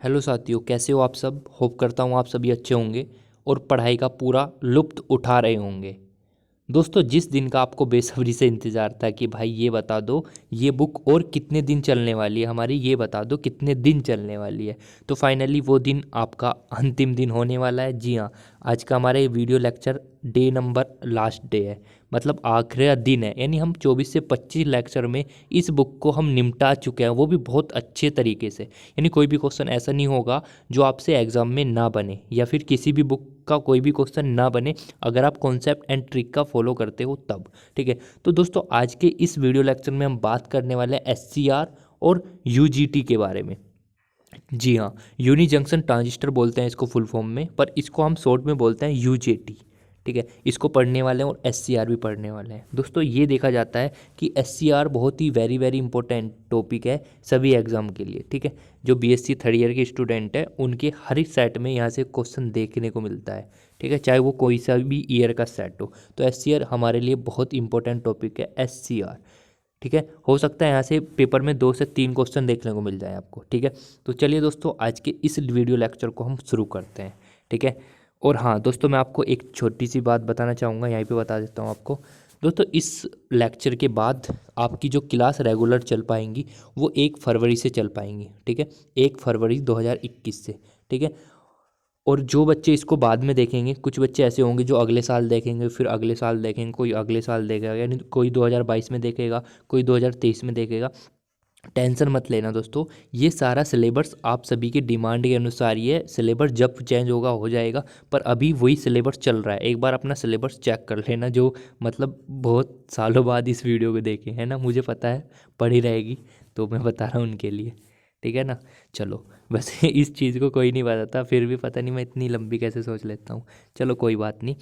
Hello साथियों, कैसे हो आप सब। होप करता हूँ आप सभी अच्छे होंगे और पढ़ाई का पूरा लुत्फ़ उठा रहे होंगे। दोस्तों, जिस दिन का आपको बेसब्री से इंतज़ार था कि भाई ये बता दो ये बुक और कितने दिन चलने वाली है हमारी, ये बता दो कितने दिन चलने वाली है, तो फाइनली वो दिन आपका अंतिम दिन होने वाला है। जी हाँ, आज का हमारा ये video lecture day number last day है, मतलब आखिरी दिन है। यानी हम 24 से 25 लेक्चर में इस बुक को हम निपटा चुके हैं, वो भी बहुत अच्छे तरीके से। यानी कोई भी क्वेश्चन ऐसा नहीं होगा जो आपसे एग्ज़ाम में ना बने, या फिर किसी भी बुक का कोई भी क्वेश्चन ना बने अगर आप कॉन्सेप्ट एंड ट्रिक का फॉलो करते हो तब। ठीक है, तो दोस्तों आज के इस वीडियो लेक्चर में हम बात करने वाले हैं SCR और UGT के बारे में। जी हाँ, यूनी जंक्शन ट्रांजिस्टर बोलते हैं इसको फुल फॉर्म में, पर इसको हम शॉर्ट में बोलते हैं UJT। ठीक है, इसको पढ़ने वाले हैं और SCR भी पढ़ने वाले हैं। दोस्तों, ये देखा जाता है कि SCR बहुत ही वेरी वेरी इंपॉर्टेंट टॉपिक है सभी एग्जाम के लिए। ठीक है, जो BSc थर्ड ईयर के स्टूडेंट है उनके हर एक सेट में यहाँ से क्वेश्चन देखने को मिलता है। ठीक है, चाहे वो कोई सा भी ईयर का सेट हो, तो SCR हमारे लिए बहुत इंपॉर्टेंट टॉपिक है। SCR, ठीक है, हो सकता है यहाँ से पेपर में 2 से 3 क्वेश्चन देखने को मिल जाए आपको। ठीक है, तो चलिए दोस्तों आज के इस वीडियो लेक्चर को हम शुरू करते हैं। ठीक है, और हाँ दोस्तों, मैं आपको एक छोटी सी बात बताना चाहूँगा, यहीं पे बता देता हूँ आपको। दोस्तों, इस लेक्चर के बाद आपकी जो क्लास रेगुलर चल पाएंगी वो 1 फरवरी से चल पाएंगी। ठीक है, 1 फरवरी 2021 से। ठीक है, और जो बच्चे इसको बाद में देखेंगे, कुछ बच्चे ऐसे होंगे जो अगले साल देखेंगे, फिर अगले साल देखेंगे, कोई अगले साल देखेगा, यानी कोई 2022 में देखेगा, कोई 2023 में देखेगा। टेंशन मत लेना दोस्तों, ये सारा सिलेबस आप सभी के डिमांड के अनुसार ही है। सिलेबस जब चेंज होगा हो जाएगा, पर अभी वही सिलेबस चल रहा है। एक बार अपना सिलेबस चेक कर लेना, जो मतलब बहुत सालों बाद इस वीडियो को देखे है ना, मुझे पता है पढ़ी रहेगी, तो मैं बता रहा हूँ उनके लिए। ठीक है ना। चलो, वैसे इस चीज़ को कोई नहीं बताता, फिर भी पता नहीं मैं इतनी लंबी कैसे सोच लेता हूँ। चलो कोई बात नहीं।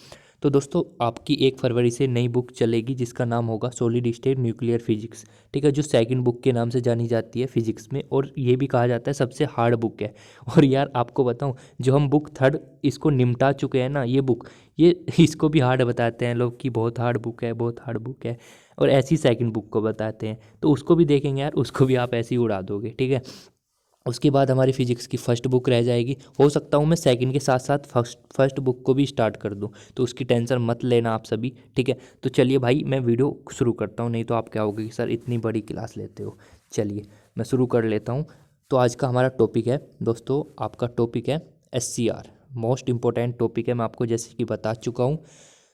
तो दोस्तों, आपकी 1 फरवरी से नई बुक चलेगी जिसका नाम होगा सॉलिड स्टेट न्यूक्लियर फिजिक्स। ठीक है, जो सेकंड बुक के नाम से जानी जाती है फिजिक्स में, और ये भी कहा जाता है सबसे हार्ड बुक है। और यार आपको बताऊं, जो हम बुक थर्ड इसको निपटा चुके हैं ना, ये बुक, ये इसको भी हार्ड बताते हैं लोग कि बहुत हार्ड बुक है, बहुत हार्ड बुक है। और ऐसी सेकंड बुक को बताते हैं, तो उसको भी देखेंगे यार, उसको भी आप ऐसे ही उड़ा दोगे। ठीक है, उसके बाद हमारी फिजिक्स की फर्स्ट बुक रह जाएगी। हो सकता हूँ मैं सेकंड के साथ साथ फर्स्ट बुक को भी स्टार्ट कर दूँ, तो उसकी टेंशन मत लेना आप सभी। ठीक है, तो चलिए भाई मैं वीडियो शुरू करता हूँ, नहीं तो आप क्या होगे कि सर इतनी बड़ी क्लास लेते हो। चलिए मैं शुरू कर लेता हूँ। तो आज का हमारा टॉपिक है दोस्तों, आपका टॉपिक है SCR, मोस्ट इंपॉर्टेंट टॉपिक है, मैं आपको जैसे कि बता चुका हूँ।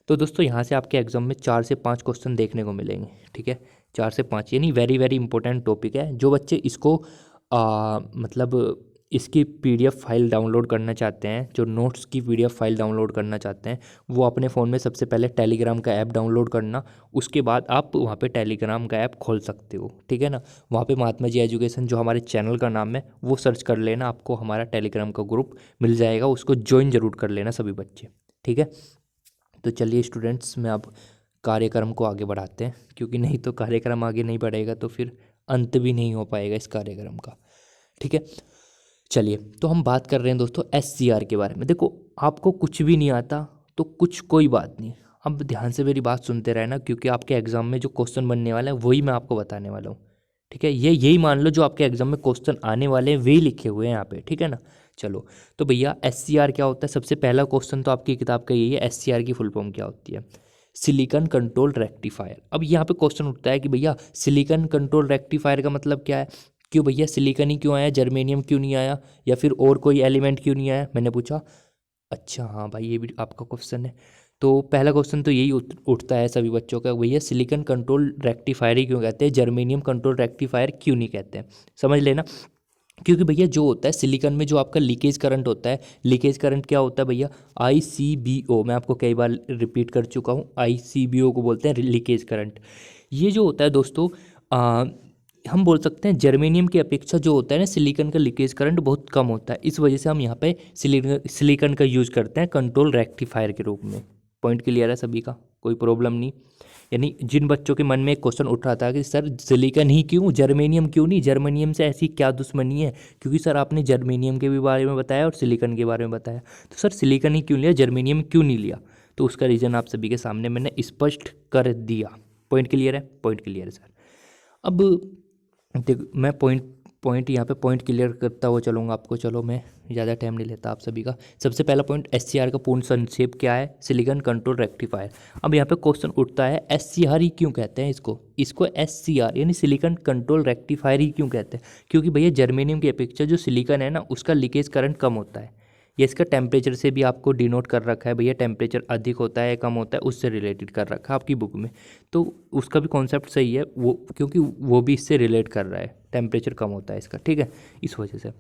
तो दोस्तों, यहाँ से आपके एग्जाम में 4 से 5 क्वेश्चन देखने को मिलेंगे। ठीक है, 4 से 5, यानी वेरी वेरी इंपॉर्टेंट टॉपिक है। जो बच्चे इसको मतलब इसकी PDF फाइल डाउनलोड करना चाहते हैं, जो नोट्स की PDF फाइल डाउनलोड करना चाहते हैं, वो अपने फ़ोन में सबसे पहले टेलीग्राम का ऐप डाउनलोड करना। उसके बाद आप वहाँ पे टेलीग्राम का ऐप खोल सकते हो। ठीक है ना, वहाँ पे महात्मा जी एजुकेशन जो हमारे चैनल का नाम है वो सर्च कर लेना, आपको हमारा टेलीग्राम का ग्रुप मिल जाएगा, उसको ज्वाइन ज़रूर कर लेना सभी बच्चे। ठीक है, तो चलिए स्टूडेंट्स, में अब कार्यक्रम को आगे बढ़ाते हैं, क्योंकि नहीं तो कार्यक्रम आगे नहीं बढ़ेगा तो फिर अंत भी नहीं हो पाएगा इस कार्यक्रम का। ठीक है, चलिए तो हम बात कर रहे हैं दोस्तों SCR के बारे में। देखो, आपको कुछ भी नहीं आता तो कुछ कोई बात नहीं, अब ध्यान से मेरी बात सुनते रहना, क्योंकि आपके एग्जाम में जो क्वेश्चन बनने वाला है वही मैं आपको बताने वाला हूँ। ठीक है, ये यही मान लो जो आपके एग्जाम में क्वेश्चन आने वाले हैं वही लिखे हुए हैं यहाँ पे। ठीक है ना। चलो, तो भैया SCR क्या होता है, सबसे पहला क्वेश्चन तो आपकी किताब का यही है, SCR की फुल फॉर्म क्या होती है। Silicon control rectifier. अब यहाँ पे क्वेश्चन उठता है कि भैया सिलिकॉन कंट्रोल रेक्टिफायर का मतलब क्या है, क्यों भैया सिलिकॉन ही क्यों आया, जर्मेनियम क्यों नहीं आया, या फिर और कोई एलिमेंट क्यों नहीं आया, मैंने पूछा। अच्छा हाँ भाई, ये भी आपका क्वेश्चन है। तो पहला क्वेश्चन तो यही उठता है सभी बच्चों का, भैया सिलिकॉन कंट्रोल रेक्टिफायर ही क्यों कहते हैं, जर्मेनियम कंट्रोल रेक्टिफायर क्यों नहीं कहते हैं। समझ लेना, क्योंकि भैया जो होता है सिलिकॉन में, जो आपका लीकेज करंट होता है, लीकेज करंट क्या होता है भैया, ICBO, मैं आपको कई बार रिपीट कर चुका हूँ, ICBO को बोलते हैं लीकेज करंट। ये जो होता है दोस्तों, हम बोल सकते हैं जर्मेनियम की अपेक्षा जो होता है ना सिलिकॉन का लीकेज करंट बहुत कम होता है, इस वजह से हम यहाँ पे सिलिकॉन का यूज़ करते हैं कंट्रोल रेक्टिफायर के रूप में। पॉइंट क्लियर है सभी का, कोई प्रॉब्लम नहीं। यानी जिन बच्चों के मन में एक क्वेश्चन उठ रहा था कि सर सिलिकॉन ही क्यों, जर्मेनियम क्यों नहीं, जर्मेनियम से ऐसी क्या दुश्मनी है, क्योंकि सर आपने जर्मेनियम के भी बारे में बताया और सिलिकॉन के बारे में बताया, तो सर सिलिकॉन ही क्यों लिया, जर्मेनियम क्यों नहीं लिया। तो उसका रीज़न आप सभी के सामने मैंने स्पष्ट कर दिया। पॉइंट क्लियर है, पॉइंट क्लियर है सर। अब देख, मैं पॉइंट पॉइंट यहाँ पे पॉइंट क्लियर करता हुआ चलूँगा आपको। चलो मैं ज़्यादा टाइम नहीं लेता आप सभी का। सबसे पहला पॉइंट, SCR का पूर्ण संक्षेप क्या है? Silicon control rectifier. अब यहाँ पे क्वेश्चन उठता है SCR ही क्यों कहते हैं इसको SCR यानी सिलिकॉन कंट्रोल रेक्टिफायर ही क्यों कहते हैं? क्योंकि भैया जर्मेनियम की अपेक्षा जो सिलिकॉन है ना उसका लीकेज करंट कम होता है। ये इसका टेम्परेचर से भी आपको डिनोट कर रखा है भैया, टेम्परेचर अधिक होता है कम होता है उससे रिलेटेड कर रखा है आपकी बुक में। तो उसका भी कॉन्सेप्ट सही है वो, क्योंकि वो भी इससे रिलेट कर रहा है, टेम्परेचर कम होता है इसका, ठीक है, इस वजह से।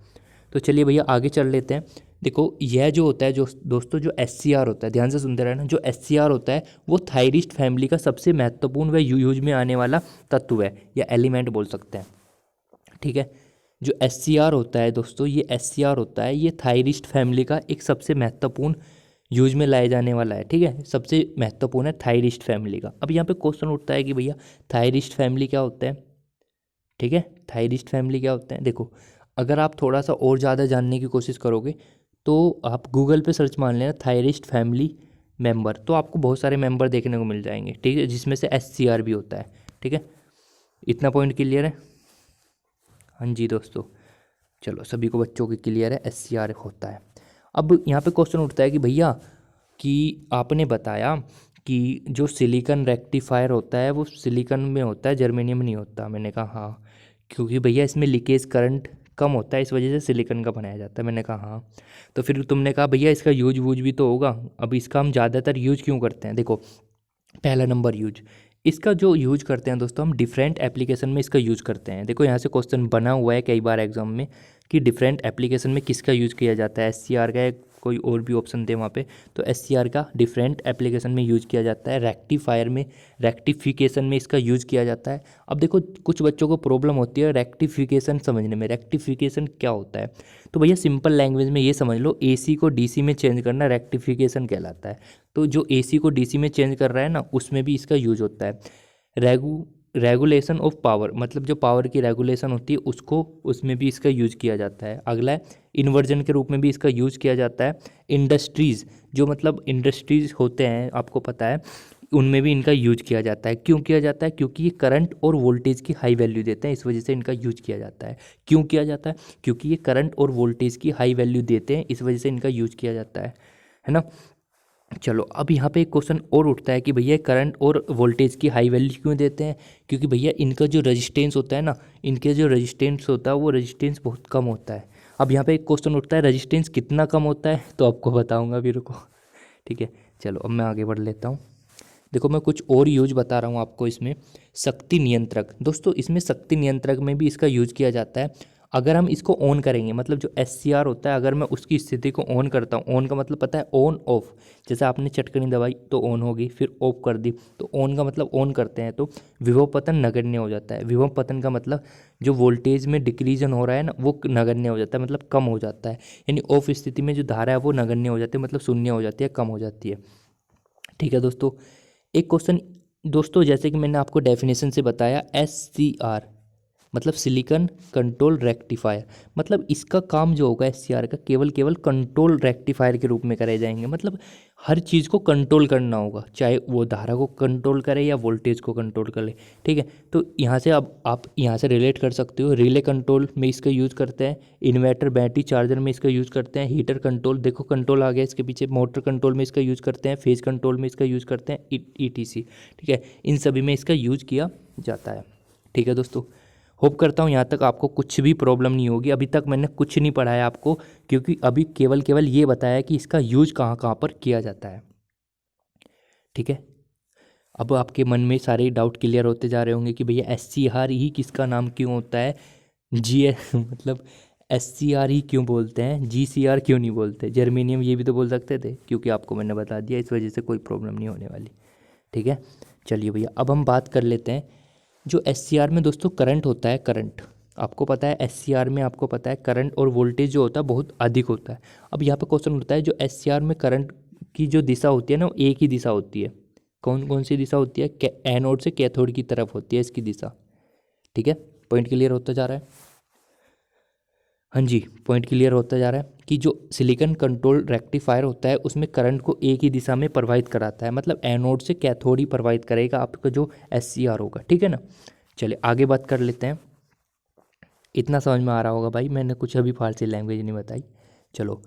तो चलिए भैया आगे चल लेते हैं। देखो यह जो होता है जो दोस्तों जो SCR होता है, ध्यान से सुनते रहना, जो SCR होता है वो थायरिस्ट फैमिली का सबसे महत्वपूर्ण व यूज में आने वाला तत्व है या एलिमेंट बोल सकते हैं, ठीक है। जो SCR होता है दोस्तों, ये SCR होता है ये थायरिस्ट फैमिली का एक सबसे महत्वपूर्ण यूज में लाया जाने वाला है, ठीक है, सबसे महत्वपूर्ण है थायरिस्ट फैमिली का। अब यहाँ पे क्वेश्चन उठता है कि भैया थायरिस्ट फैमिली क्या होता है, ठीक है, थायरिस्ट फैमिली क्या होते हैं। देखो अगर आप थोड़ा सा और ज़्यादा जानने की कोशिश करोगे तो आप गूगल पे सर्च मान लेना थायरिस्ट फैमिली मेंबर, तो आपको बहुत सारे मेंबर देखने को मिल जाएंगे, ठीक है, जिसमें से SCR भी होता है, ठीक है। इतना पॉइंट क्लियर है? हाँ जी दोस्तों, चलो सभी को बच्चों के क्लियर है, SCR होता है। अब यहाँ पे क्वेश्चन उठता है कि भैया कि आपने बताया कि जो सिलिकॉन रेक्टिफायर होता है वो सिलिकॉन में होता है, जर्मेनियम नहीं होता। मैंने कहा हाँ, क्योंकि भैया इसमें लीकेज करंट कम होता है इस वजह से सिलिकॉन का बनाया जाता है। मैंने कहा हाँ। तो फिर तुमने कहा भैया इसका यूज वूज भी तो होगा, अब इसका हम ज़्यादातर यूज क्यों करते हैं? देखो पहला नंबर यूज, इसका जो यूज करते हैं दोस्तों हम डिफरेंट एप्लीकेशन में इसका यूज करते हैं। देखो यहाँ से क्वेश्चन बना हुआ है कई बार एग्जाम में कि डिफरेंट एप्लीकेशन में किसका यूज किया जाता है, SCR का है, कोई और भी ऑप्शन थे वहाँ पे, तो SCR का डिफरेंट एप्लीकेशन में यूज किया जाता है। रेक्टिफायर में, रेक्टिफिकेशन में इसका यूज किया जाता है। अब देखो कुछ बच्चों को प्रॉब्लम होती है रेक्टिफिकेशन समझने में, रेक्टिफिकेशन क्या होता है? तो भैया सिंपल लैंग्वेज में ये समझ लो, AC को DC में चेंज करना रेक्टिफिकेशन कहलाता है। तो जो AC को DC में चेंज कर रहा है ना उसमें भी इसका यूज होता है। रेगुलेशन ऑफ पावर, मतलब जो पावर की रेगुलेशन होती है उसको, उसमें भी इसका यूज किया जाता है। अगला है इन्वर्जन के रूप में भी इसका यूज किया जाता है। इंडस्ट्रीज़, जो मतलब इंडस्ट्रीज़ होते हैं आपको पता है, उनमें भी इनका यूज किया जाता है। क्यों किया जाता है? क्योंकि ये करंट और वोल्टेज की हाई वैल्यू देते हैं, इस वजह से इनका यूज किया जाता है। क्यों किया जाता है? क्योंकि ये करंट और वोल्टेज की हाई वैल्यू देते हैं, इस वजह से इनका यूज किया जाता है ना। चलो अब यहाँ पे एक क्वेश्चन और उठता है कि भैया करंट और वोल्टेज की हाई वैल्यू क्यों देते हैं? क्योंकि भैया इनका जो रेजिस्टेंस होता है ना, इनके जो रेजिस्टेंस होता है वो रेजिस्टेंस बहुत कम होता है। अब यहाँ पे एक क्वेश्चन उठता है रेजिस्टेंस कितना कम होता है, तो आपको बताऊँगा भी, रुको, ठीक है। चलो अब मैं आगे बढ़ लेता हूँ। देखो मैं कुछ और यूज बता रहा हूँ आपको इसमें। शक्ति नियंत्रक, दोस्तों इसमें शक्ति नियंत्रक में भी इसका यूज किया जाता है। अगर हम इसको ऑन करेंगे, मतलब जो SCR होता है अगर मैं उसकी स्थिति को ऑन करता हूँ, ऑन का मतलब पता है ऑन ऑफ, जैसे आपने चटकनी दबाई तो ऑन होगी, फिर ऑफ कर दी, तो ऑन का मतलब ऑन करते हैं तो विभव पतन नगण्य हो जाता है। विभव पतन का मतलब जो वोल्टेज में डिक्रीजन हो रहा है ना वो नगण्य हो जाता है, मतलब कम हो जाता है। यानी ऑफ स्थिति में जो धारा है वो नगण्य हो जाती है, मतलब शून्य हो जाती है, कम हो जाती है, ठीक है दोस्तों। एक क्वेश्चन दोस्तों, जैसे कि मैंने आपको डेफिनेशन से बताया, SCR मतलब सिलिकॉन कंट्रोल रेक्टिफायर, मतलब इसका काम जो होगा SCR का केवल कंट्रोल रेक्टिफायर के रूप में करे जाएंगे। मतलब हर चीज़ को कंट्रोल करना होगा, चाहे वो धारा को कंट्रोल करे या वोल्टेज को कंट्रोल करे, ठीक है। तो यहाँ से अब आप यहाँ से रिलेट कर सकते हो, रिले कंट्रोल में इसका यूज़ करते हैं, इन्वर्टर बैटरी चार्जर में इसका यूज़ करते हैं, हीटर कंट्रोल, देखो कंट्रोल आ गया इसके पीछे, मोटर कंट्रोल में इसका यूज़ करते हैं, फेज कंट्रोल में इसका यूज़ करते हैं, ETC, ठीक है, इन सभी में इसका यूज़ किया जाता है, ठीक है दोस्तों। होप करता हूँ यहाँ तक आपको कुछ भी प्रॉब्लम नहीं होगी। अभी तक मैंने कुछ नहीं पढ़ाया आपको, क्योंकि अभी केवल ये बताया कि इसका यूज कहाँ कहाँ पर किया जाता है, ठीक है। अब आपके मन में सारे डाउट क्लियर होते जा रहे होंगे कि भैया SCR ही किसका नाम क्यों होता है, मतलब SCR ही क्यों बोलते हैं, GCR क्यों नहीं बोलते, जर्मेनियम ये भी तो बोल सकते थे, क्योंकि आपको मैंने बता दिया, इस वजह से कोई प्रॉब्लम नहीं होने वाली, ठीक है। चलिए भैया अब हम बात कर लेते हैं जो SCR में दोस्तों करंट होता है। करंट आपको पता है SCR में आपको पता है करंट और वोल्टेज जो होता है बहुत अधिक होता है। अब यहाँ पे क्वेश्चन होता है जो SCR में करंट की जो दिशा होती है ना वो एक ही दिशा होती है। कौन कौन सी दिशा होती है? एनोड से कैथोड की तरफ होती है इसकी दिशा, ठीक है। पॉइंट क्लियर होता जा रहा है? हाँ जी, पॉइंट क्लियर होता जा रहा है कि जो सिलिकॉन कंट्रोल रेक्टिफायर होता है उसमें करंट को एक ही दिशा में प्रवाहित कराता है, मतलब एनोड से कैथोड ही प्रवाहित करेगा आपका जो SCR होगा, ठीक है ना। चलिए आगे बात कर लेते हैं। इतना समझ में आ रहा होगा भाई, मैंने कुछ अभी फारसी लैंग्वेज नहीं बताई। चलो,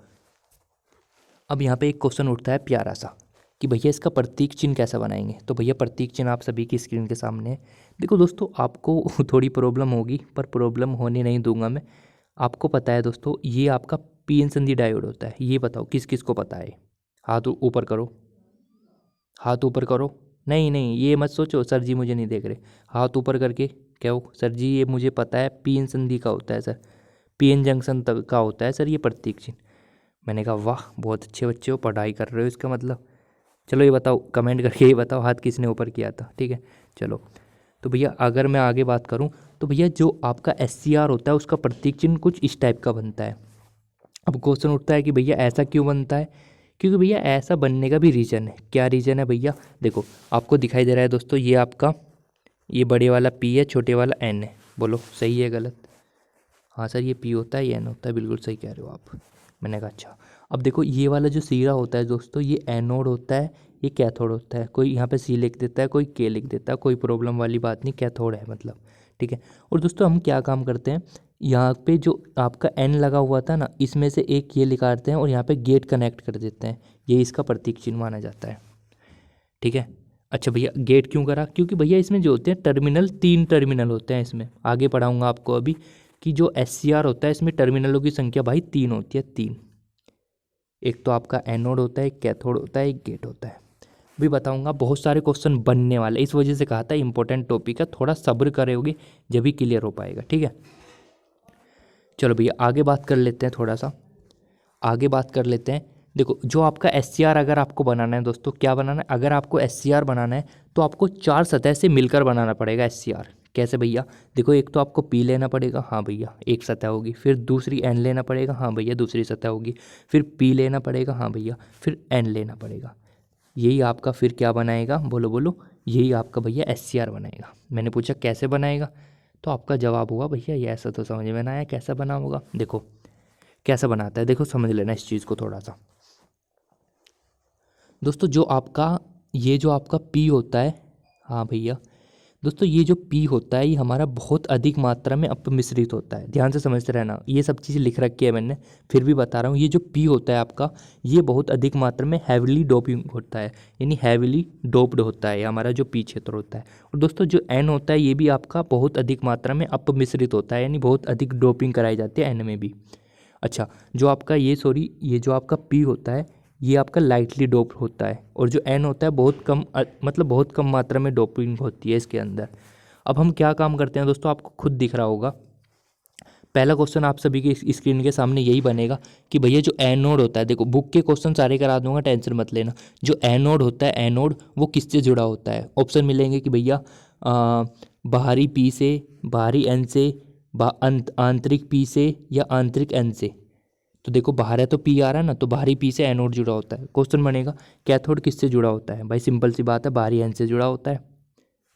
अब यहाँ पे एक क्वेश्चन उठता है प्यारा सा कि भैया इसका प्रतीक चिन्ह कैसा बनाएंगे। तो भैया प्रतीक चिन्ह आप सभी की स्क्रीन के सामने है। देखो दोस्तों, आपको थोड़ी प्रॉब्लम होगी, पर प्रॉब्लम होने नहीं दूंगा मैं। आपको पता है दोस्तों, ये आपका पीएन संधि डायोड होता है। ये बताओ किस किस को पता है? हाथ ऊपर करो, हाथ ऊपर करो। नहीं नहीं, ये मत सोचो सर जी मुझे नहीं देख रहे। हाथ ऊपर करके कहो सर जी ये मुझे पता है, पीएन संधि का होता है सर, पीएन जंक्शन तक का होता है सर ये प्रतीक चिन्ह। मैंने कहा वाह, बहुत अच्छे बच्चे हो, पढ़ाई कर रहे हो इसका मतलब। चलो ये बताओ, कमेंट करके ये बताओ हाथ किसने ऊपर किया था, ठीक है। चलो, तो भैया अगर मैं आगे बात करूं, तो भैया जो आपका SCR होता है उसका प्रतीक चिन्ह कुछ इस टाइप का बनता है। अब क्वेश्चन उठता है कि भैया ऐसा क्यों बनता है? क्योंकि भैया ऐसा बनने का भी रीज़न है। क्या रीज़न है भैया? देखो, आपको दिखाई दे रहा है दोस्तों, ये आपका, ये बड़े वाला P है, छोटे वाला N है। बोलो सही है गलत? हाँ सर, ये P होता है, ये N होता है, बिल्कुल सही कह रहे हो आप। मैंने कहा अच्छा। अब देखो, ये वाला जो सिरा होता है दोस्तों, ये एनोड होता है, ये कैथोड होता है। कोई यहाँ पे C लिख देता है, कोई K लिख देता है, कोई प्रॉब्लम वाली बात नहीं, कैथोड है मतलब, ठीक है। और दोस्तों हम क्या काम करते हैं, यहाँ पे जो आपका N लगा हुआ था ना, इसमें से एक ये निकालते हैं और यहाँ पे गेट कनेक्ट कर देते हैं। ये इसका प्रतीक चिन्ह माना जाता है, ठीक है। अच्छा भैया, गेट क्यों करा? क्योंकि भैया इसमें जो होते हैं टर्मिनल, 3 टर्मिनल होते हैं इसमें। आगे पढ़ाऊँगा आपको अभी कि जो SCR होता है इसमें टर्मिनलों की संख्या भाई 3 होती है, 3। एक तो आपका एनोड होता है, एक कैथोड होता है, एक गेट होता है। भी बताऊंगा, बहुत सारे क्वेश्चन बनने वाले, इस वजह से कहा था इंपॉर्टेंट टॉपिक है, थोड़ा सब्र करोगे जब भी क्लियर हो पाएगा, ठीक है। चलो भैया आगे बात कर लेते हैं, थोड़ा सा आगे बात कर लेते हैं। देखो, जो आपका SCR अगर आपको बनाना है दोस्तों, क्या बनाना है? अगर आपको SCR बनाना है तो आपको 4 सतह से मिलकर बनाना पड़ेगा SCR। कैसे भैया? देखो, एक तो आपको P लेना पड़ेगा, हाँ भैया एक सतह होगी। फिर दूसरी N लेना पड़ेगा, हाँ भैया दूसरी सतह होगी। फिर P लेना पड़ेगा, हाँ भैया, फिर N लेना पड़ेगा। यही आपका फिर क्या बनाएगा? बोलो बोलो। यही आपका भैया SCR बनाएगा। मैंने पूछा कैसे बनाएगा, तो आपका जवाब होगा भैया ये ऐसा तो समझ में ना आया, कैसा बना होगा। देखो कैसा बनाता है, देखो समझ लेना इस चीज़ को थोड़ा सा। दोस्तों जो आपका, ये जो आपका P होता है, हाँ भैया दोस्तों, ये जो P होता है ये हमारा बहुत अधिक मात्रा में अपमिश्रित होता है। ध्यान से समझते रहना, ये सब चीज़ें लिख रखी है मैंने, फिर भी बता रहा हूँ। ये जो P होता है आपका, ये बहुत अधिक मात्रा में हैविली डोपिंग होता है, यानी हैविली डोप्ड होता है, ये हमारा जो P क्षेत्र होता है। और दोस्तों जो N होता है, ये भी आपका बहुत अधिक मात्रा में अपमिश्रित होता है, यानी बहुत अधिक डोपिंग कराई जाती है N में भी। अच्छा, जो आपका ये जो आपका P होता है, ये आपका लाइटली डोप्ड होता है। और जो N होता है बहुत कम, मतलब बहुत कम मात्रा में डोपिंग होती है इसके अंदर। अब हम क्या काम करते हैं दोस्तों, आपको खुद दिख रहा होगा। पहला क्वेश्चन आप सभी की स्क्रीन के सामने यही बनेगा कि भैया जो एनोड होता है, देखो बुक के क्वेश्चन सारे करा दूंगा, टेंशन मत लेना। जो एनोड होता है, एनोड वो किससे जुड़ा होता है? ऑप्शन मिलेंगे कि भैया बाहरी P से, बाहरी N से, आंतरिक P से, या आंतरिक N से। तो देखो बाहर है तो P आ रहा है ना, तो बाहरी P से एनोड जुड़ा होता है। क्वेश्चन बनेगा कैथोड किससे जुड़ा होता है? भाई सिंपल सी बात है, बाहरी N से जुड़ा होता है,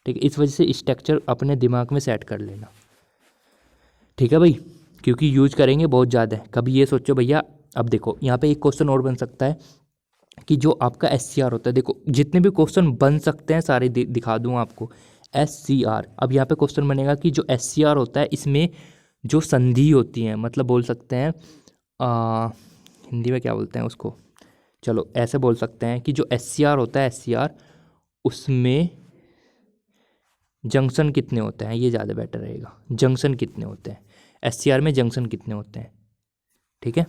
ठीक है। इस वजह से स्ट्रक्चर अपने दिमाग में सेट कर लेना, ठीक है भाई, क्योंकि यूज करेंगे बहुत ज़्यादा है। कभी ये सोचो भैया, अब देखो यहाँ पे एक क्वेश्चन और बन सकता है कि जो आपका SCR होता है, देखो जितने भी क्वेश्चन बन सकते हैं सारे दिखा दूँ आपको। SCR, अब यहाँ पे क्वेश्चन बनेगा कि जो SCR होता है इसमें जो संधि होती है, मतलब बोल सकते हैं हिंदी में क्या बोलते हैं उसको, चलो ऐसे बोल सकते हैं कि जो SCR होता है, SCR उसमें जंक्शन कितने होते हैं, ये ज़्यादा बेटर रहेगा। जंक्शन कितने होते हैं SCR में, जंक्शन कितने होते हैं, ठीक है।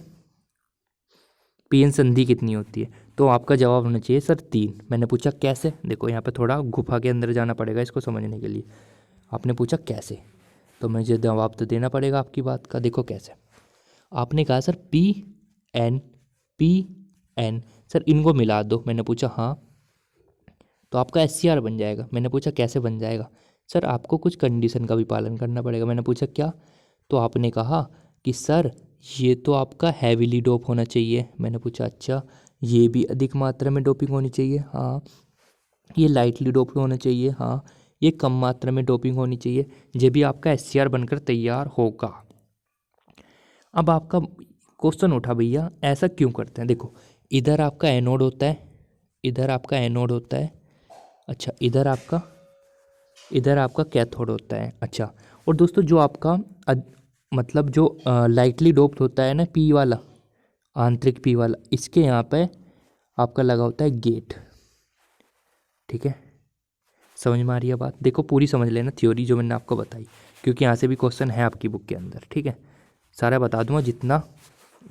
पीएन संधि कितनी होती है? तो आपका जवाब होना चाहिए सर 3। मैंने पूछा कैसे? देखो यहाँ पे थोड़ा गुफा के अंदर जाना पड़ेगा इसको समझने के लिए। आपने पूछा कैसे, तो मुझे जवाब तो देना पड़ेगा आपकी बात का। देखो कैसे, आपने कहा सर PN, PN सर इनको मिला दो। मैंने पूछा हाँ, तो आपका SCR बन जाएगा। मैंने पूछा कैसे बन जाएगा? सर आपको कुछ कंडीशन का भी पालन करना पड़ेगा। मैंने पूछा क्या? तो आपने कहा कि सर ये तो आपका हैविली डोप होना चाहिए। मैंने पूछा अच्छा, ये भी अधिक मात्रा में डोपिंग होनी चाहिए, हाँ। ये लाइटली डोप्ड होना चाहिए, हाँ। ये कम मात्रा में डोपिंग होनी चाहिए, ये भी आपका SCR बनकर तैयार होगा। अब आपका क्वेश्चन उठा भैया ऐसा क्यों करते हैं? देखो इधर आपका एनोड होता है, इधर आपका एनोड होता है, अच्छा इधर आपका कैथोड होता है, अच्छा। और दोस्तों जो आपका मतलब जो लाइटली डोप्ड होता है ना पी वाला, आंतरिक पी वाला, इसके यहाँ पे आपका लगा होता है गेट। ठीक है, समझ में आ रही है बात? देखो पूरी समझ लेना थ्योरी जो मैंने आपको बताई, क्योंकि यहाँ से भी क्वेश्चन है आपकी बुक के अंदर। ठीक है, सारा बता दूंगा जितना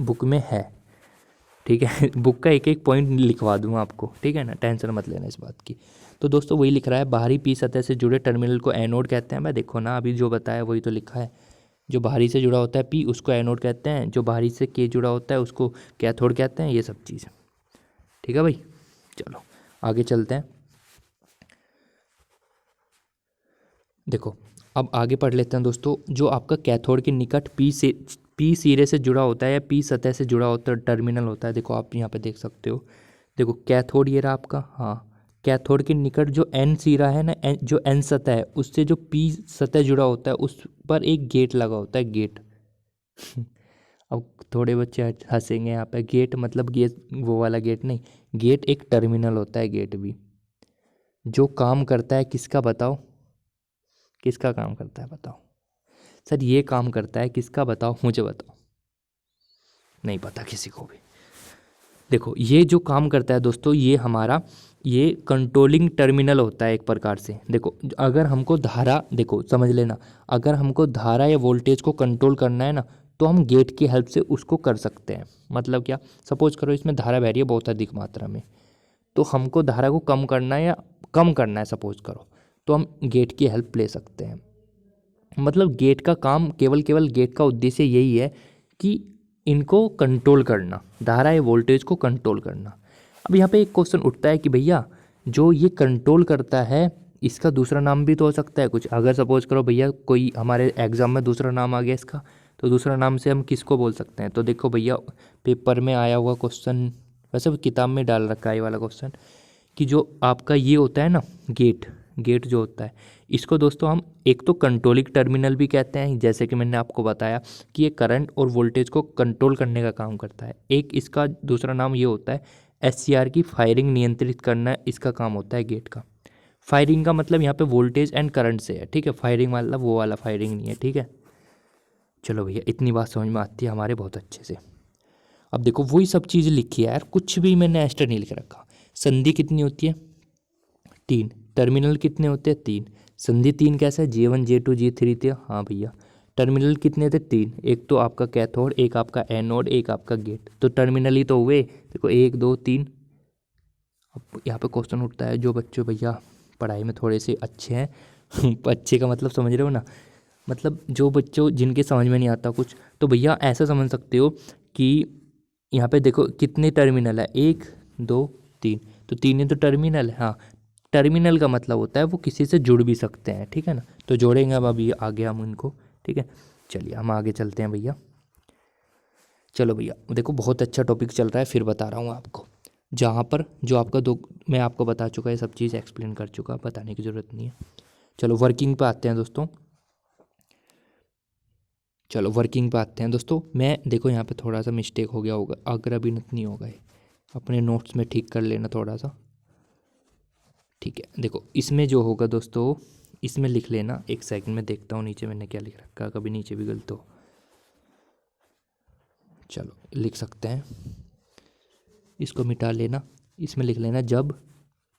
बुक में है। ठीक है बुक का एक एक पॉइंट लिखवा दूंगा आपको। ठीक है ना, टेंशन मत लेना इस बात की। तो दोस्तों वही लिख रहा है, बाहरी पी सतह से जुड़े टर्मिनल को एनोड कहते हैं। मैं देखो ना अभी जो बताया वही तो लिखा है। जो बाहरी से जुड़ा होता है पी उसको एनोड कहते हैं, जो बाहरी से के जुड़ा होता है उसको कैथोड कहते हैं, ये सब चीज़। ठीक है भाई, चलो आगे चलते हैं। देखो अब आगे पढ़ लेते हैं दोस्तों। जो आपका कैथोड के निकट पी सिरे से जुड़ा होता है या पी सतह से जुड़ा होता है टर्मिनल होता है। देखो आप यहाँ पे देख सकते हो, देखो कैथोड ये रहा आपका, हाँ कैथोड के निकट जो एन सिरा है ना, जो एन सतह है उससे जो पी सतह जुड़ा होता है उस पर एक गेट लगा होता है, गेट अब थोड़े बच्चे हंसेंगे यहाँ पे, गेट मतलब गेट वो वाला गेट नहीं, गेट एक टर्मिनल होता है, गेट भी। जो काम करता है किसका बताओ, किसका काम करता है बताओ सर? ये काम करता है किसका बताओ, मुझे बताओ, नहीं पता किसी को भी। देखो ये जो काम करता है दोस्तों, ये हमारा ये कंट्रोलिंग टर्मिनल होता है एक प्रकार से। देखो अगर हमको धारा, देखो समझ लेना, अगर हमको धारा या वोल्टेज को कंट्रोल करना है ना, तो हम गेट की हेल्प से उसको कर सकते हैं। मतलब क्या, सपोज करो इसमें धारा बह रही है बहुत अधिक मात्रा में, तो हमको धारा को कम करना है या कम करना है सपोज करो, तो हम गेट की हेल्प ले सकते हैं। मतलब गेट का काम, केवल गेट का उद्देश्य यही है कि इनको कंट्रोल करना, धारा या वोल्टेज को कंट्रोल करना। अब यहाँ पे एक क्वेश्चन उठता है कि भैया जो ये कंट्रोल करता है इसका दूसरा नाम भी तो हो सकता है कुछ। अगर सपोज करो भैया कोई हमारे एग्जाम में दूसरा नाम आ गया इसका, तो दूसरा नाम से हम किसको बोल सकते हैं? तो देखो भैया पेपर में आया हुआ क्वेश्चन, वैसे किताब में डाल रखा है ये वाला क्वेश्चन, कि जो आपका ये होता है ना गेट, गेट जो होता है इसको दोस्तों हम एक तो कंट्रोलिंग टर्मिनल भी कहते हैं, जैसे कि मैंने आपको बताया कि ये करंट और वोल्टेज को कंट्रोल करने का काम करता है। एक इसका दूसरा नाम ये होता है एससीआर की फायरिंग नियंत्रित करना, इसका काम होता है गेट का। फायरिंग का मतलब यहाँ पे वोल्टेज एंड करंट से है। ठीक है, फायरिंग मतलब वो वाला फायरिंग नहीं है। ठीक है, चलो भैया इतनी बात समझ में आती है हमारे बहुत अच्छे से। अब देखो वही सब चीज़ लिखी है यार, कुछ भी मैंने एक्स्ट्रा नहीं लिख रखा। संधि कितनी होती है? 3। टर्मिनल कितने होते हैं? 3। संधि 3 कैसा है? J1 J2 J3 थे। हाँ भैया, टर्मिनल कितने थे? 3। एक तो आपका कैथोड, एक आपका एनोड, एक आपका गेट, तो टर्मिनल ही तो हुए। देखो 1 2 3। अब यहाँ पे क्वेश्चन उठता है, जो बच्चे भैया पढ़ाई में थोड़े से अच्छे हैं अच्छे का मतलब समझ रहे हो ना, मतलब जो बच्चों जिनके समझ में नहीं आता कुछ, तो भैया ऐसा समझ सकते हो कि यहाँ पे देखो कितने टर्मिनल है, 1 2 3, तो 3 ही तो टर्मिनल है। हाँ, टर्मिनल का मतलब होता है वो किसी से जुड़ भी सकते हैं। ठीक है ना, तो जोड़ेंगे अब अभी आगे हम उनको। ठीक है, चलिए हम आगे चलते हैं भैया। चलो भैया देखो बहुत अच्छा टॉपिक चल रहा है, फिर बता रहा हूँ आपको। जहाँ पर जो आपका दो, मैं आपको बता चुका है, सब चीज़ एक्सप्लेन कर चुका, बताने की ज़रूरत नहीं है। चलो वर्किंग पे आते हैं दोस्तों। चलो वर्किंग पे आते हैं दोस्तों। मैं देखो यहाँ पे थोड़ा सा मिस्टेक हो गया होगा, अगर अभी नहीं होगा ये, अपने नोट्स में ठीक कर लेना थोड़ा सा। ठीक है, देखो इसमें जो होगा दोस्तों, इसमें लिख लेना। एक सेकंड में देखता हूँ नीचे मैंने क्या लिख रखा, कभी नीचे भी गलत हो। चलो लिख सकते हैं, इसको मिटा लेना। इसमें लिख लेना जब,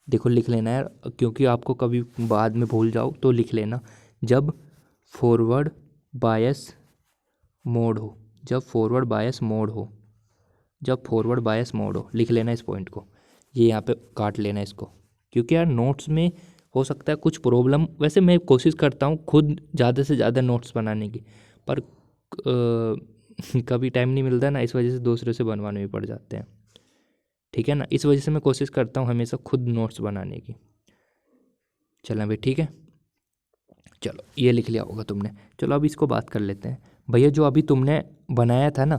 देखो लिख लेना यार, क्योंकि आपको कभी बाद में भूल जाओ तो लिख लेना। जब फॉरवर्ड बायस मोड हो, जब फॉरवर्ड बायस मोड हो, जब फॉरवर्ड बायस मोड हो, लिख लेना इस पॉइंट को। ये यहाँ पे काट लेना इसको, क्योंकि यार नोट्स में हो सकता है कुछ प्रॉब्लम। वैसे मैं कोशिश करता हूँ खुद ज़्यादा से ज़्यादा नोट्स बनाने की, पर कभी टाइम नहीं मिलता ना, इस वजह से दूसरे से बनवाने भी पड़ जाते हैं। ठीक है ना, इस वजह से मैं कोशिश करता हूँ हमेशा खुद नोट्स बनाने की। चलें भाई, ठीक है, चलो ये लिख लिया होगा तुमने। चलो अब इसको बात कर लेते हैं भैया, जो अभी तुमने बनाया था ना।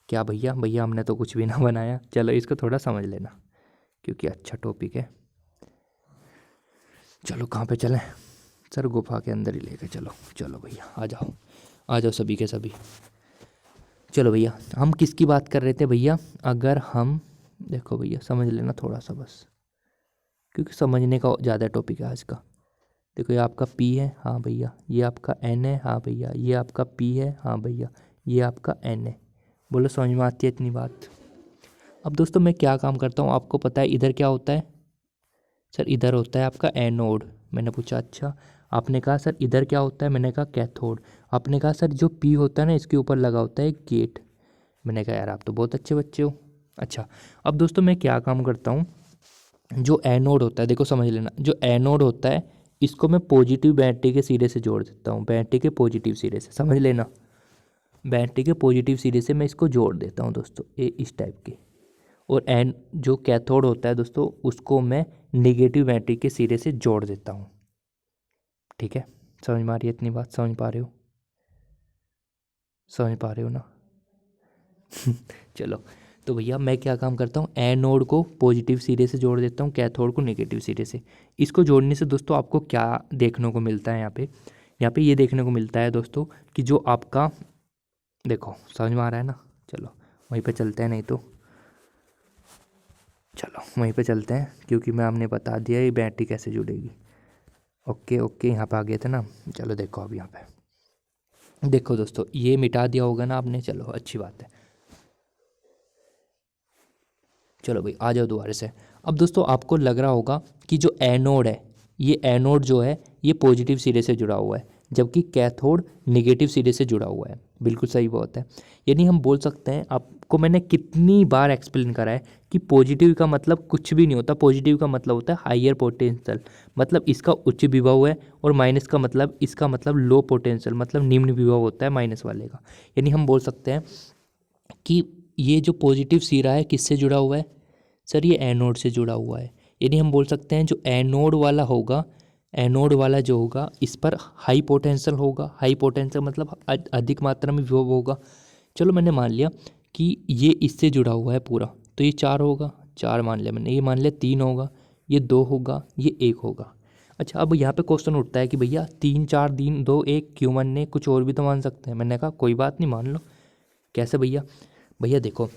क्या भैया? भैया हमने तो कुछ भी ना बनाया। चलो इसको थोड़ा समझ लेना, क्योंकि अच्छा टॉपिक है। चलो कहाँ पे चलें? सर गुफा के अंदर ही लेके चलो। चलो भैया आ जाओ, आ जाओ सभी के सभी। चलो भैया हम किसकी बात कर रहे थे भैया? अगर हम, देखो भैया समझ लेना थोड़ा सा बस, क्योंकि समझने का ज़्यादा टॉपिक है आज का। देखो ये आपका P है, हाँ भैया, ये आपका N है, हाँ भैया, ये आपका P है, हाँ भैया, ये आपका N है। बोलो समझ में आती है इतनी बात? अब दोस्तों मैं क्या काम करता हूँ आपको पता है, इधर क्या होता है सर? इधर होता है आपका एनोड। मैंने पूछा अच्छा। आपने कहा सर इधर क्या होता है? मैंने कहा कैथोड। आपने कहा सर जो पी होता है ना इसके ऊपर लगा होता है गेट। मैंने कहा यार आप तो बहुत अच्छे बच्चे हो। अच्छा, अब दोस्तों मैं क्या काम करता हूँ, जो एनोड होता है देखो समझ लेना, जो एनोड होता है इसको मैं पॉजिटिव बैटरी के सिरे से जोड़ देता हूँ, बैटरी के पॉजिटिव सिरे से, समझ लेना, बैटरी के पॉजिटिव सिरे से मैं इसको जोड़ देता हूँ दोस्तों, ये इस टाइप के। और एन जो कैथोड होता है दोस्तों उसको मैं नेगेटिव बैटरी के सिरे से जोड़ देता हूँ। ठीक है, समझ में आ रही है इतनी बात? समझ पा रहे हो? समझ पा रहे हो ना? चलो, तो भैया मैं क्या काम करता हूँ, एनोड को पॉजिटिव सिरे से जोड़ देता हूँ, कैथोड को नेगेटिव सिरे से। इसको जोड़ने से दोस्तों आपको क्या देखने को मिलता है यहाँ पे ये देखने को मिलता है दोस्तों कि जो आपका, देखो समझ में आ रहा है ना? चलो वहीं पे चलते हैं, नहीं तो चलो वहीं पे चलते हैं, क्योंकि मैं आपने बता दिया ये बैटरी कैसे जुड़ेगी। ओके ओके, यहाँ पे आ गए थे ना। चलो देखो अब यहाँ पे देखो दोस्तों, ये मिटा दिया होगा ना आपने, चलो अच्छी बात है। चलो भाई आ जाओ दोबारा से। अब दोस्तों आपको लग रहा होगा कि जो एनोड है, ये एनोड जो है ये पॉजिटिव सिरे से जुड़ा हुआ है, जबकि कैथोड नेगेटिव सिरे से जुड़ा हुआ है। बिल्कुल सही बात है। यानी हम बोल सकते हैं, आपको मैंने कितनी बार एक्सप्लेन करा है कि पॉजिटिव का मतलब कुछ भी नहीं होता, पॉजिटिव का मतलब होता है हाइयर पोटेंशियल, मतलब इसका उच्च विभव है, और माइनस का मतलब इसका मतलब लो पोटेंशियल, मतलब निम्न विभव होता है माइनस वाले का। यानी हम बोल सकते हैं कि ये जो पॉजिटिव सिरा है किससे जुड़ा हुआ है सर? ये एनोड से जुड़ा हुआ है। यानी हम बोल सकते हैं जो एनोड वाला होगा, एनोड वाला जो होगा इस पर हाई पोटेंशियल होगा। हाई पोटेंशियल मतलब अधिक मात्रा में विभव होगा। चलो मैंने मान लिया कि ये इससे जुड़ा हुआ है पूरा, तो ये 4 होगा, 4 मान लिया मैंने, ये मान लिया 3 होगा, ये 2 होगा, ये 1 होगा। अच्छा, अब यहाँ पे क्वेश्चन उठता है कि भैया 3 4 3 2 1 क्यों मानने, कुछ और भी तो मान सकते हैं। मैंने कहा कोई बात नहीं, मान लो। कैसे भैया? भैया देखो,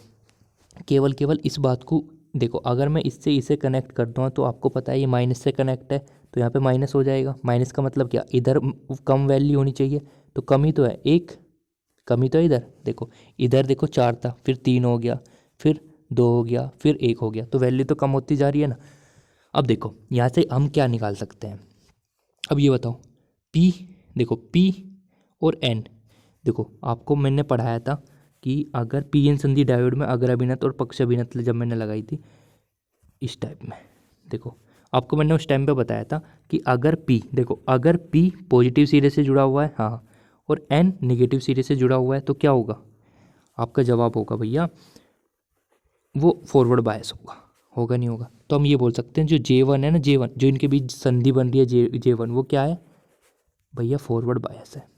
केवल केवल इस बात को देखो, अगर मैं इससे इसे कनेक्ट कर दूँ तो आपको पता है ये माइनस से कनेक्ट है, तो यहाँ पे माइनस हो जाएगा। माइनस का मतलब क्या, इधर कम वैल्यू होनी चाहिए, तो कमी तो है 1, कमी तो है इधर। देखो इधर देखो 4 था, फिर 3 हो गया, फिर 2 हो गया, फिर 1 हो गया, तो वैल्यू तो कम होती जा रही है ना। अब देखो यहाँ से हम क्या निकाल सकते हैं, अब ये बताओ। P, देखो P और N, देखो आपको मैंने पढ़ाया था कि अगर पी एन संधि डायोड में अग्र अभिनत और पक्ष अभिनत जब मैंने लगाई थी इस टाइप में, देखो आपको मैंने उस टाइम पे बताया था कि अगर P, देखो अगर P पॉजिटिव सिरे से जुड़ा हुआ है, हाँ, और N नेगेटिव सिरे से जुड़ा हुआ है, तो क्या होगा? आपका जवाब होगा भैया वो फॉरवर्ड बायस होगा। होगा नहीं होगा? तो हम ये बोल सकते हैं जो J1 है ना, J1 जो इनके बीच संधि बन रही है J1, वो क्या है भैया? फॉरवर्ड बायस है।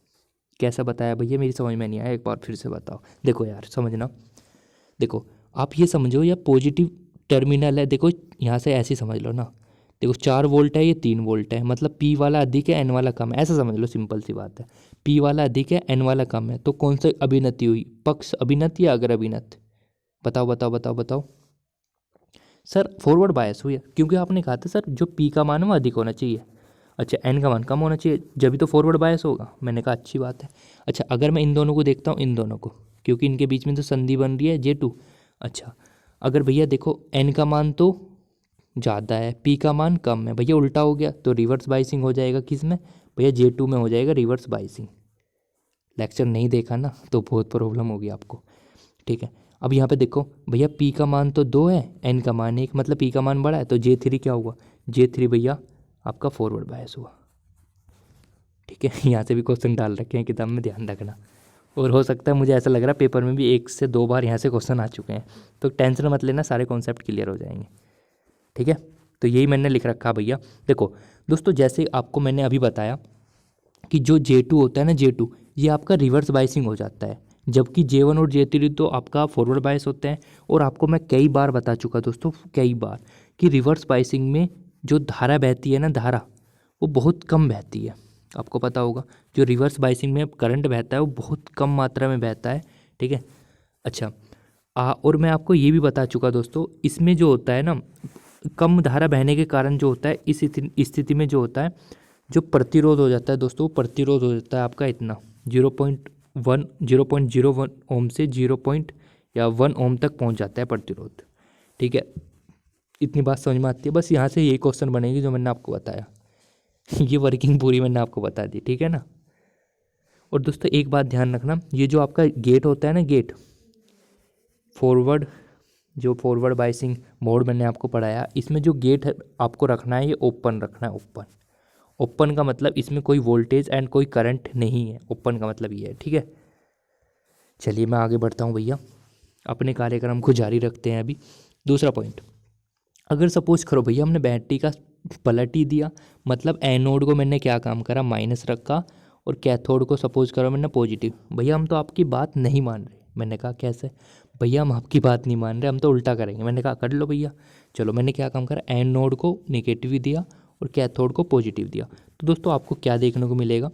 कैसा बताया भैया? मेरी समझ में नहीं आया, एक बार फिर से बताओ। देखो यार समझना, देखो आप ये समझो, या पॉजिटिव टर्मिनल है, देखो यहाँ से ऐसे समझ लो ना, देखो 4 वोल्ट है, ये 3 वोल्ट है, मतलब P वाला अधिक है, N वाला कम है, ऐसा समझ लो, सिंपल सी बात है। P वाला अधिक है, N वाला कम है, तो कौन सा अभिनति हुई? पक्ष अभिनत या अग्र अभिनत? बताओ बताओ बताओ बताओ सर। फॉरवर्ड बायस हुई है, क्योंकि आपने कहा था सर जो P का मान है वो अधिक होना चाहिए, अच्छा N का मान कम होना चाहिए, जब भी तो फॉरवर्ड बायस होगा। मैंने कहा अच्छी बात है। अच्छा, अगर मैं इन दोनों को देखता हूँ, इन दोनों को, क्योंकि इनके बीच में तो संधि बन रही है J2। अच्छा, अगर भैया देखो N का मान तो ज़्यादा है, P का मान कम है, भैया उल्टा हो गया, तो रिवर्स बाइसिंग हो जाएगा किस में भैया? J2 में हो जाएगा रिवर्स बाइसिंग। लेक्चर नहीं देखा ना तो बहुत प्रॉब्लम होगी आपको। ठीक है, अब यहाँ पे देखो भैया P का मान तो 2 है, N का मान 1, मतलब P का मान बड़ा है, तो J3 क्या हुआ? J3 भैया आपका फॉरवर्ड बायस हुआ। ठीक है, यहाँ से भी क्वेश्चन डाल रखे हैं किताब में, ध्यान रखना। और हो सकता है, मुझे ऐसा लग रहा है पेपर में भी 1 से 2 बार यहाँ से क्वेश्चन आ चुके हैं, तो टेंशन मत लेना, सारे कॉन्सेप्ट क्लियर हो जाएंगे। ठीक है, तो यही मैंने लिख रखा भैया। देखो दोस्तों, जैसे आपको मैंने अभी बताया कि जो J2 होता है ना, J2 ये आपका रिवर्स बाइसिंग हो जाता है, जबकि J1 और J3 तो आपका फॉरवर्ड बायस होते हैं। और आपको मैं कई बार बता चुका दोस्तों, कई बार, कि रिवर्स बाइसिंग में जो धारा बहती है ना, धारा वो बहुत कम बहती है। आपको पता होगा जो रिवर्स बाइसिंग में करंट बहता है वो बहुत कम मात्रा में बहता है। ठीक है, अच्छा और मैं आपको ये भी बता चुका दोस्तों, इसमें जो होता है ना, कम धारा बहने के कारण जो होता है, इस स्थिति में जो होता है, जो प्रतिरोध हो जाता है दोस्तों, वो प्रतिरोध हो जाता है आपका इतना 0.01 ओम से 0.1 ओम तक पहुंच जाता है प्रतिरोध। ठीक है, इतनी बात समझ में आती है। बस यहाँ से यही क्वेश्चन बनेगी जो मैंने आपको बताया। ये वर्किंग पूरी मैंने आपको बता दी, ठीक है ना। और दोस्तों एक बात ध्यान रखना, ये जो आपका गेट होता है ना, गेट फॉरवर्ड, जो फॉरवर्ड बायसिंग मोड मैंने आपको पढ़ाया, इसमें जो गेट है आपको रखना है, ये ओपन रखना है। ओपन, ओपन का मतलब इसमें कोई वोल्टेज एंड कोई करंट नहीं है। ओपन का मतलब ये है, ठीक है। चलिए मैं आगे बढ़ता हूँ भैया, अपने कार्यक्रम को जारी रखते हैं। अभी दूसरा पॉइंट, अगर सपोज करो भैया हमने बैटरी का पलट ही दिया, मतलब एनोड को मैंने क्या काम करा, माइनस रखा, और कैथोड को सपोज करो मैंने पॉजिटिव। भैया हम तो आपकी बात नहीं मान रहे। मैंने कहा कैसे? भैया हम आपकी बात नहीं मान रहे, हम तो उल्टा करेंगे। मैंने कहा कर लो भैया। चलो मैंने क्या काम करा, एनोड को नेगेटिव दिया और कैथोड को पॉजिटिव दिया। तो दोस्तों आपको क्या देखने को मिलेगा,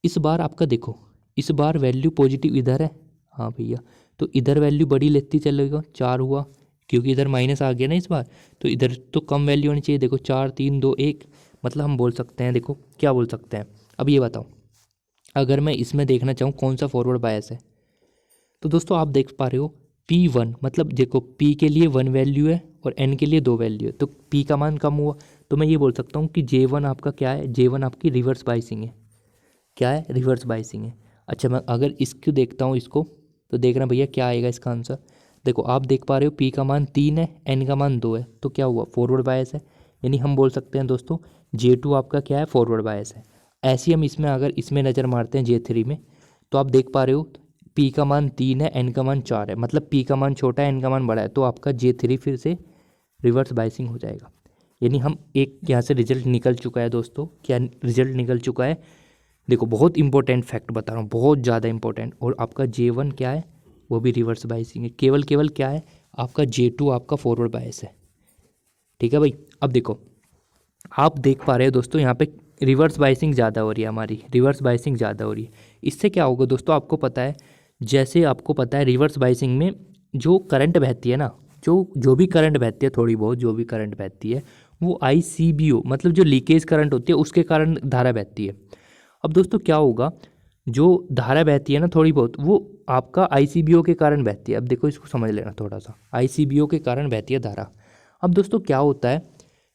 इस बार आपका देखो, इस बार वैल्यू पॉजिटिव इधर है, हाँ भैया, तो इधर वैल्यू बड़ी लेती चलेगा, 4 हुआ, क्योंकि इधर माइनस आ गया ना इस बार, तो इधर तो कम वैल्यू होनी चाहिए। देखो 4 3 2 1, मतलब हम बोल सकते हैं, देखो क्या बोल सकते हैं। अब ये बताओ, अगर मैं इसमें देखना चाहूँ कौन सा फॉरवर्ड बायस है, तो दोस्तों आप देख पा रहे हो P1, मतलब देखो P के लिए 1 वैल्यू है और N के लिए 2 वैल्यू है, तो P का मान कम हुआ। तो मैं ये बोल सकता हूँ कि J1 आपका क्या है, J1 आपकी रिवर्स बाइसिंग है। क्या है? रिवर्स बाइसिंग है। अच्छा मैं अगर इसको देखता हूँ, इसको, तो देखना भैया क्या आएगा इसका आंसर। देखो आप देख पा रहे हो P का मान 3 है, N का मान 2 है, तो क्या हुआ, फॉरवर्ड बायस है। यानी हम बोल सकते हैं दोस्तों J2 आपका क्या है, फॉरवर्ड बायस है। ऐसे ही हम इसमें अगर इसमें नज़र मारते हैं J3 में, तो आप देख पा रहे हो P का मान 3 है, N का मान 4 है, मतलब P का मान छोटा है, N का मान बड़ा है, तो आपका J3 फिर से रिवर्स बाइसिंग हो जाएगा। यानी हम एक यहाँ से रिजल्ट निकल चुका है दोस्तों। क्या रिजल्ट निकल चुका है? देखो बहुत इंपॉर्टेंट फैक्ट बता रहा हूँ, बहुत ज़्यादा इंपॉर्टेंट। और आपका J1 क्या है, वो भी रिवर्स बाइसिंग है। केवल केवल क्या है आपका, J2 आपका फॉरवर्ड बायस है। ठीक है भाई। अब देखो आप देख पा रहे हो दोस्तों, यहाँ पे रिवर्स बाइसिंग ज़्यादा हो रही है, हमारी रिवर्स बाइसिंग ज़्यादा हो रही है। इससे क्या होगा दोस्तों, आपको पता है, जैसे आपको पता है रिवर्स बाइसिंग में जो करंट बहती है ना, जो भी करंट बहती है, थोड़ी बहुत जो भी करंट बहती है, वो ICBO मतलब जो लीकेज करंट होती है उसके कारण धारा बहती है। अब दोस्तों क्या होगा, जो धारा बहती है ना थोड़ी बहुत, वो आपका ICBO के कारण बहती है। अब देखो इसको समझ लेना थोड़ा सा, ICBO के कारण बहती है धारा। अब दोस्तों क्या होता है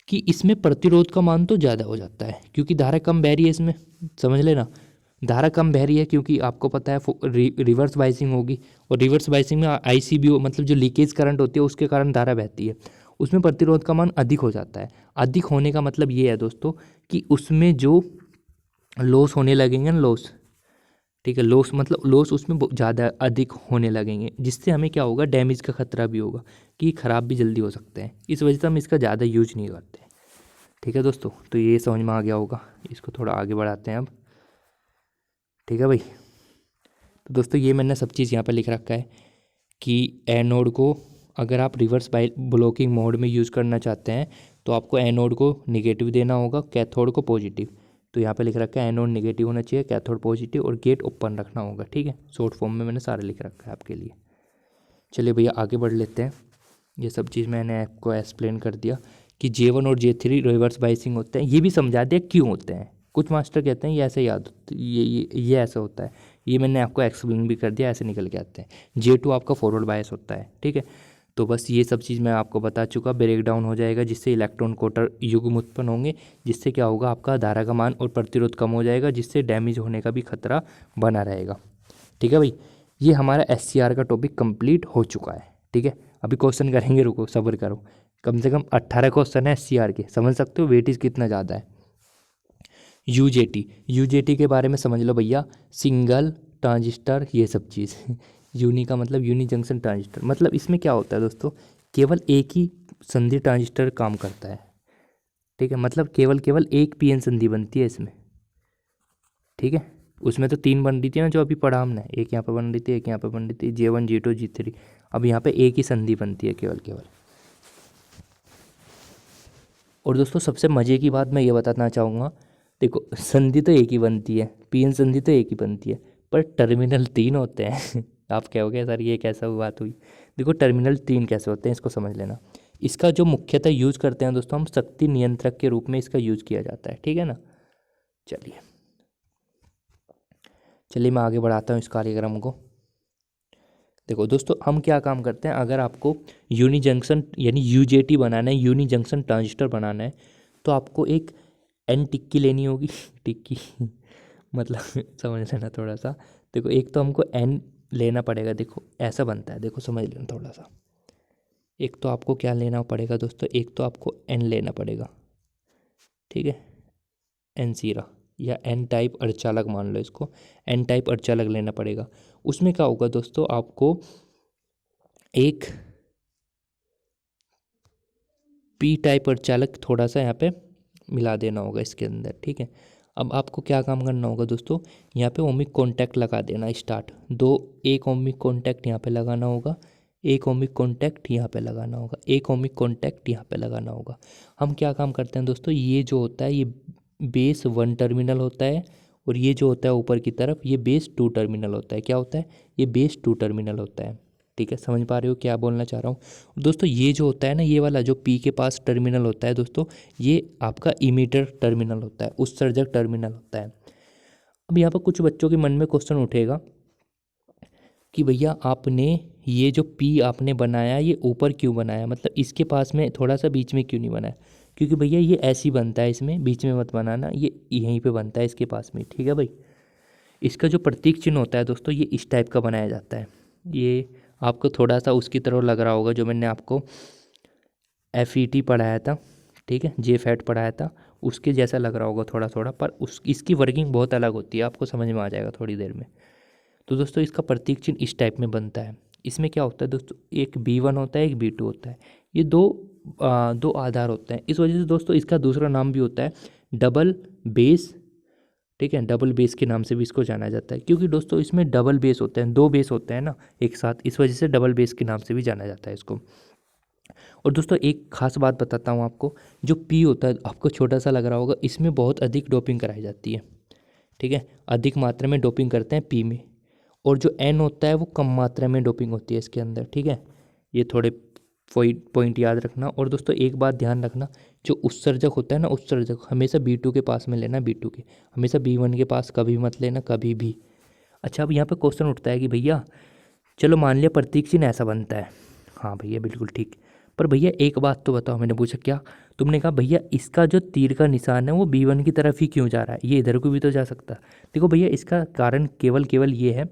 कि इसमें प्रतिरोध का मान तो ज़्यादा हो जाता है, क्योंकि धारा कम बह रही है इसमें, समझ लेना, धारा कम बह रही है, क्योंकि आपको पता है रिवर्स बाइसिंग होगी, और रिवर्स बाइसिंग में ICBO मतलब जो लीकेज करंट होती है उसके कारण धारा बहती है, उसमें प्रतिरोध का मान अधिक हो जाता है। अधिक होने का मतलब ये है दोस्तों कि उसमें जो लॉस होने लगेंगे ना, लॉस, ठीक है, लॉस मतलब लॉस उसमें ज़्यादा अधिक होने लगेंगे, जिससे हमें क्या होगा, डैमेज का खतरा भी होगा, कि ख़राब भी जल्दी हो सकते हैं। इस वजह से हम इसका ज़्यादा यूज नहीं करते। ठीक है दोस्तों, तो ये समझ में आ गया होगा। इसको थोड़ा आगे बढ़ाते हैं अब। ठीक है भाई, तो दोस्तों ये मैंने सब चीज़ यहाँ पर लिख रखा है कि एनोड को अगर आप रिवर्स ब्लॉकिंग मोड में यूज़ करना चाहते हैं, तो आपको एनोड को निगेटिव देना होगा, कैथोड को पॉजिटिव। तो यहाँ पे लिख रखा है एनोड नेगेटिव होना चाहिए, कैथोड पॉजिटिव, और गेट ओपन रखना होगा। ठीक है, शॉर्ट फॉर्म में मैंने सारा लिख रखा है आपके लिए। चलिए भैया आगे बढ़ लेते हैं। ये सब चीज़ मैंने आपको एक्सप्लेन कर दिया कि J1 और J3 रिवर्स बाइसिंग होते हैं, ये भी समझा दिया क्यों होते हैं। कुछ मास्टर कहते हैं ये ऐसे याद ये ऐसा होता है, ये मैंने आपको एक्सप्लेन भी कर दिया, ऐसे निकल के आते हैं। J2 आपका फॉरवर्ड बायस होता है। ठीक है, तो बस ये सब चीज़ मैं आपको बता चुका। ब्रेक डाउन हो जाएगा, जिससे इलेक्ट्रॉन कोटर युग्म उत्पन्न होंगे, जिससे क्या होगा, आपका धारा का मान और प्रतिरोध कम हो जाएगा, जिससे डैमेज होने का भी खतरा बना रहेगा। ठीक है भाई, ये हमारा SCR का टॉपिक कंप्लीट हो चुका है। ठीक है, अभी क्वेश्चन करेंगे, रुको सब्र करो। कम से कम 18 क्वेश्चन है SCR के, समझ सकते हो वेटेज कितना ज़्यादा है। UJT के बारे में समझ लो भैया, सिंगल ट्रांजिस्टर, ये सब चीज़ यूनी का मतलब यूनी जंक्शन ट्रांजिस्टर, मतलब इसमें क्या होता है दोस्तों, केवल एक ही संधि ट्रांजिस्टर काम करता है। ठीक है, मतलब केवल एक PN संधि बनती है इसमें। ठीक है, उसमें तो 3 बन रही थी ना जो अभी पढ़ा हमने, एक यहाँ पे बन रही थी, एक यहाँ पे बन रही थी, J1 J2 J3। अब यहाँ पे एक ही संधि बनती है केवल। और दोस्तों सबसे मज़े की बात मैं ये बताना चाहूँगा, देखो संधि तो एक ही बनती है, PN संधि तो एक ही बनती है, पर टर्मिनल 3 होते हैं आप कहोगे सर ये कैसा बात हुई। देखो टर्मिनल 3 कैसे होते हैं इसको समझ लेना। इसका जो मुख्यतः यूज़ करते हैं दोस्तों हम, शक्ति नियंत्रक के रूप में इसका यूज़ किया जाता है। ठीक है ना, चलिए चलिए मैं आगे बढ़ाता हूँ इस कार्यक्रम को। देखो दोस्तों, हम क्या काम करते हैं, अगर आपको यूनी जंक्शन यानी यूजेटी बनाना है, यूनी जंक्शन ट्रांजिस्टर बनाना है, तो आपको एक एन टिक्की लेनी होगी टिक्की मतलब समझ लेना थोड़ा सा। देखो एक तो हमको एन लेना पड़ेगा, देखो ऐसा बनता है, देखो समझ लेना थोड़ा सा। एक तो आपको क्या लेना पड़ेगा दोस्तों, एक तो आपको एन लेना पड़ेगा, ठीक है, एन सीरा या एन टाइप अर्धचालक मान लो इसको, एन टाइप अर्धचालक लेना पड़ेगा। उसमें क्या होगा दोस्तों, आपको एक पी टाइप अर्धचालक थोड़ा सा यहाँ पे मिला देना होगा इसके अंदर, ठीक है। अब आपको क्या काम करना होगा दोस्तों, यहाँ पे ओमिक कॉन्टैक्ट लगा देना स्टार्ट, एक ओमिक कॉन्टैक्ट यहाँ पे लगाना होगा, एक ओमिक कॉन्टैक्ट यहाँ पे लगाना होगा, एक ओमिक कॉन्टैक्ट यहाँ पे लगाना होगा। हम क्या काम करते हैं दोस्तों, ये जो होता है ये बेस 1 टर्मिनल होता है, और ये जो होता है ऊपर की तरफ ये बेस 2 टर्मिनल होता है। क्या होता है, ये बेस 2 टर्मिनल होता है, ठीक है। समझ पा रहे हो क्या बोलना चाह रहा हूँ दोस्तों। ये जो होता है ना, ये वाला जो पी के पास टर्मिनल होता है दोस्तों, ये आपका इमीटर टर्मिनल होता है, उत्सर्जक टर्मिनल होता है। अब यहाँ पर कुछ बच्चों के मन में क्वेश्चन उठेगा कि भैया आपने ये जो पी आपने बनाया ये ऊपर क्यों बनाया, मतलब इसके पास में थोड़ा सा बीच में क्यों नहीं बनाया। क्योंकि भैया ये ऐसी बनता है, इसमें बीच में मत बनाना, ये यहीं पे बनता है इसके पास में, ठीक है भाई। इसका जो प्रतीक चिन्ह होता है दोस्तों, ये इस टाइप का बनाया जाता है। ये आपको थोड़ा सा उसकी तरह लग रहा होगा जो मैंने आपको FET पढ़ाया था, ठीक है, JFET पढ़ाया था, उसके जैसा लग रहा होगा थोड़ा थोड़ा, पर उस इसकी वर्किंग बहुत अलग होती है, आपको समझ में आ जाएगा थोड़ी देर में। तो दोस्तों इसका प्रतीक चिन्ह इस टाइप में बनता है। इसमें क्या होता है दोस्तों, एक B1 होता है, एक B2 होता है, ये दो आधार होते हैं। इस वजह से दोस्तों इसका दूसरा नाम भी होता है डबल बेस, ठीक है, डबल बेस के नाम से भी इसको जाना जाता है, क्योंकि दोस्तों इसमें डबल बेस होते हैं, 2 बेस होते हैं ना एक साथ, इस वजह से डबल बेस के नाम से भी जाना जाता है इसको। और दोस्तों एक खास बात बताता हूँ आपको, जो पी होता है आपको छोटा सा लग रहा होगा, इसमें बहुत अधिक डोपिंग कराई जाती है, ठीक है, अधिक मात्रा में डोपिंग करते हैं पी में। और जो एन होता है वो कम मात्रा में डोपिंग होती है इसके अंदर, ठीक है। ये थोड़े पॉइंट याद रखना। और दोस्तों एक बात ध्यान रखना, जो उत्सर्जक होता है ना, उत्सर्जक हमेशा B2 के पास में लेना, B2 के, हमेशा B1 के पास कभी मत लेना, कभी भी। अच्छा, अब यहाँ पे क्वेश्चन उठता है कि भैया चलो मान लिया प्रतीक चिन्ह ऐसा बनता है, हाँ भैया बिल्कुल ठीक, पर भैया एक बात तो बताओ। मैंने पूछा क्या, तुमने कहा भैया इसका जो तीर का निशान है वो B1 की तरफ ही क्यों जा रहा है, ये इधर को भी तो जा सकता। देखो भैया इसका कारण केवल ये है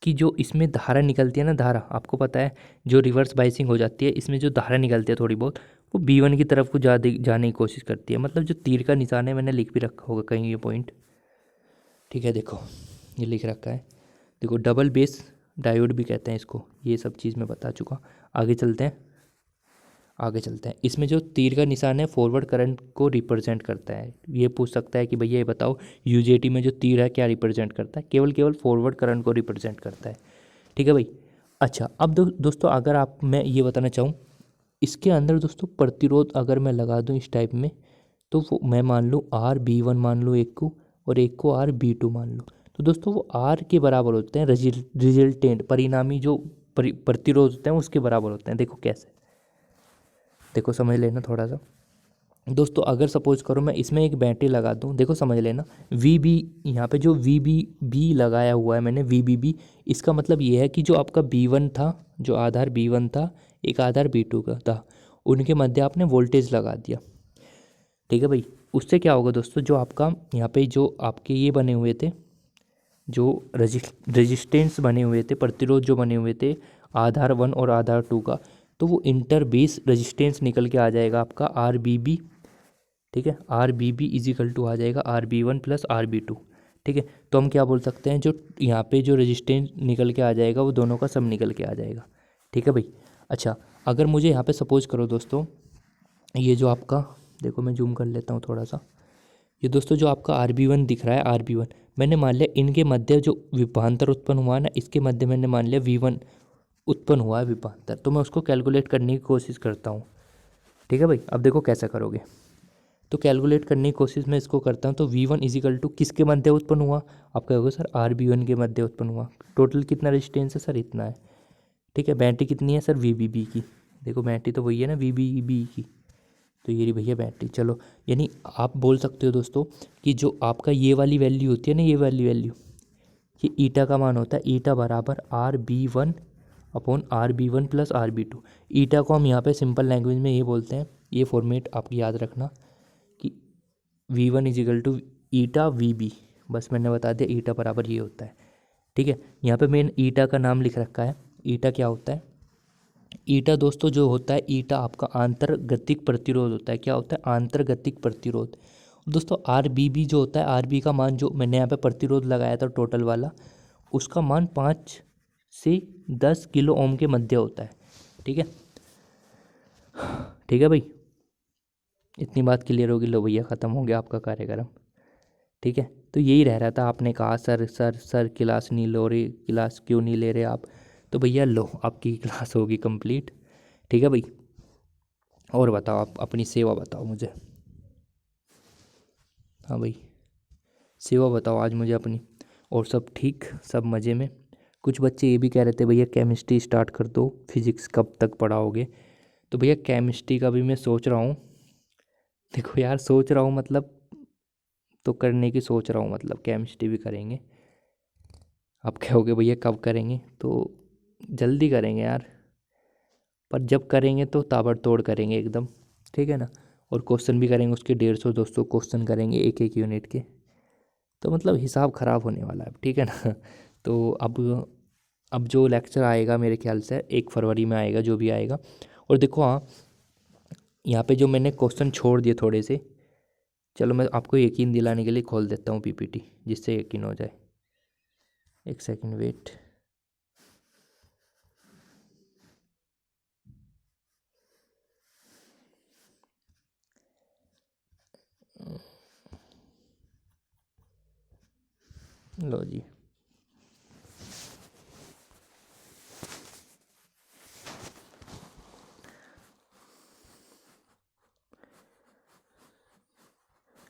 कि जो इसमें धारा निकलती है ना, धारा आपको पता है जो रिवर्स बाइसिंग हो जाती है, इसमें जो धारा निकलती है थोड़ी बहुत, वो B1 की तरफ को जाने की कोशिश करती है। मतलब जो तीर का निशान है, मैंने लिख भी रखा होगा कहीं ये पॉइंट, ठीक है, देखो ये लिख रखा है, देखो डबल बेस डायोड भी कहते हैं इसको, ये सब चीज़ मैं बता चुका। आगे चलते हैं, आगे चलते हैं। इसमें जो तीर का निशान है फॉरवर्ड करंट को रिप्रेजेंट करता है। ये पूछ सकता है कि भैया ये बताओ यूजेटी में जो तीर है क्या रिप्रेजेंट करता है, केवल फॉरवर्ड करंट को रिप्रेजेंट करता है, ठीक है भाई। अच्छा, अब दोस्तों अगर आप मैं ये बताना चाहूँ, इसके अंदर दोस्तों प्रतिरोध अगर मैं लगा दूँ इस टाइप में, तो वो मैं मान लूँ RB1 मान लूँ एक को, और एक को RB2 मान लूँ, तो दोस्तों वो R के बराबर होते हैं, रिजल्टेंट परिणामी जो प्रतिरोध होते हैं उसके बराबर होते हैं। देखो कैसे, देखो समझ लेना थोड़ा सा दोस्तों। अगर सपोज करो मैं इसमें एक बैटरी लगा दूं, देखो समझ लेना, VB यहाँ पे जो VBB लगाया हुआ है मैंने, VBB, इसका मतलब ये है कि जो आपका B1 था, जो आधार B1 था, एक आधार B2 का था, उनके मध्य आपने वोल्टेज लगा दिया, ठीक है भाई। उससे क्या होगा दोस्तों, जो आपका यहाँ पे जो आपके ये बने हुए थे, जो रेजिस्टेंस बने हुए थे, प्रतिरोध जो बने हुए थे आधार 1 और आधार 2 का, तो वो इंटर बेस रेजिस्टेंस निकल के आ जाएगा आपका RBB, ठीक है, RBB इजिकल टू आ जाएगा RB1 प्लस RB2, ठीक है। तो हम क्या बोल सकते हैं, जो यहाँ पे जो रेजिस्टेंस निकल के आ जाएगा वो दोनों का सब निकल के आ जाएगा, ठीक है भाई। अच्छा, अगर मुझे यहाँ पे सपोज करो दोस्तों, ये जो आपका, देखो मैं जूम कर लेता हूँ थोड़ा सा, ये दोस्तों जो आपका RB1 दिख रहा है, RB1, मैंने मान लिया इनके मध्य जो विभवांतर उत्पन्न हुआ ना, इसके मध्य मैंने मान लिया V1 उत्पन्न हुआ है विभवांतर, तो मैं उसको कैलकुलेट करने की कोशिश करता हूँ, ठीक है भाई। अब देखो कैसे करोगे, तो कैलकुलेट करने की कोशिश मैं इसको करता हूँ, तो V1 इजिकल टू किसके मध्य उत्पन्न हुआ, आप कहोगे सर RB1 के मध्य उत्पन्न हुआ। टोटल कितना रेजिस्टेंस है सर, इतना है, ठीक है। बैटरी कितनी है सर, VBB की, देखो बैटरी तो वही है ना, VBB की, तो ये रही भैया बैटरी। चलो, यानी आप बोल सकते हो दोस्तों कि जो आपका ये वाली वैल्यू होती है ना, ये वाली वैल्यू, ये ईटा का मान होता है। ईटा बराबर RB1 upon RB1 plus RB2। ईटा को हम यहाँ पे सिंपल लैंग्वेज में ये बोलते हैं, ये फॉर्मेट आप याद रखना कि V1 is equal to eta VB। बस मैंने बता दिया ईटा बराबर ये होता है। ठीक है, यहाँ पे मैंने ईटा का नाम लिख रखा है। ईटा क्या होता है? ईटा दोस्तों जो होता है, ईटा आपका आंतरगतिक प्रतिरोध होता है। क्या होता है? आंतरगतिक प्रतिरोध। दोस्तों RBB जो होता है, RB का मान जो मैंने यहाँ पे प्रतिरोध लगाया था टोटल वाला, उसका मान 5 से 10 किलो ओम के मध्य होता है। ठीक है, ठीक है भाई, इतनी बात क्लियर होगी। लो भैया, ख़त्म हो गया आपका कार्यक्रम। ठीक है, तो यही रह रहा था। आपने कहा सर सर सर क्लास नहीं लो रहे, क्लास क्यों नहीं ले रहे आप? तो भैया लो, आपकी क्लास होगी कंप्लीट। ठीक है भाई, और बताओ, आप अपनी सेवा बताओ मुझे। हाँ भाई, सेवा बताओ आज मुझे अपनी। और सब ठीक, सब मज़े में? कुछ बच्चे ये भी कह रहे थे भैया केमिस्ट्री स्टार्ट कर दो, फिजिक्स कब तक पढ़ाओगे? तो भैया केमिस्ट्री का भी मैं सोच रहा हूँ। देखो यार, सोच रहा हूँ मतलब, तो करने की सोच रहा हूँ, मतलब केमिस्ट्री भी करेंगे। आप कहोगे भैया कब करेंगे? तो जल्दी करेंगे यार, पर जब करेंगे तो ताबड़तोड़ करेंगे एकदम। ठीक है ना? और क्वेश्चन भी करेंगे उसके 150-200 क्वेश्चन करेंगे एक एक यूनिट के। तो मतलब हिसाब ख़राब होने वाला है। ठीक है ना? तो अब जो लेक्चर आएगा मेरे ख्याल से 1 फरवरी में आएगा, जो भी आएगा। और देखो, हाँ, यहाँ पे जो मैंने क्वेश्चन छोड़ दिए थोड़े से, चलो मैं आपको यकीन दिलाने के लिए खोल देता हूँ PPT, जिससे यकीन हो जाए। एक सेकंड वेट। लो जी,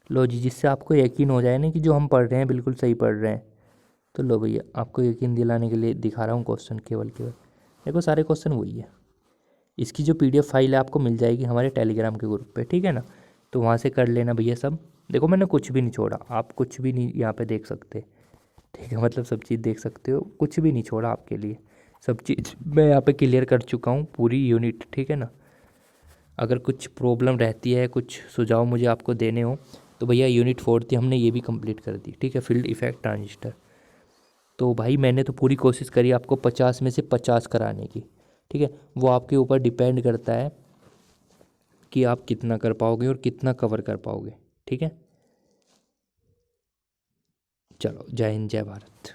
लो जी, जिससे आपको यकीन हो जाए ना कि जो हम पढ़ रहे हैं बिल्कुल सही पढ़ रहे हैं। तो लो भैया, आपको यकीन दिलाने के लिए दिखा रहा हूँ क्वेश्चन, केवल केवल देखो, सारे क्वेश्चन वही है। इसकी जो PDF फाइल है आपको मिल जाएगी हमारे टेलीग्राम के ग्रुप पे। ठीक है ना? तो वहाँ से कर लेना भैया सब। देखो, मैंने कुछ भी नहीं छोड़ा, आप कुछ भी नहीं यहाँ पे देख सकते। ठीक है, मतलब सब चीज़ देख सकते हो, कुछ भी नहीं छोड़ा आपके लिए। सब चीज़ मैं यहाँ पे क्लियर कर चुका हूँ, पूरी यूनिट। ठीक है ना? अगर कुछ प्रॉब्लम रहती है, कुछ सुझाव मुझे आपको देने हो, तो भैया यूनिट 4 थी, हमने ये भी कंप्लीट कर दी। ठीक है, फील्ड इफेक्ट ट्रांजिस्टर। तो भाई मैंने तो पूरी कोशिश करी आपको 50 में से 50 कराने की। ठीक है, वो आपके ऊपर डिपेंड करता है कि आप कितना कर पाओगे और कितना कवर कर पाओगे। ठीक है, चलो, जय हिंद, जय भारत।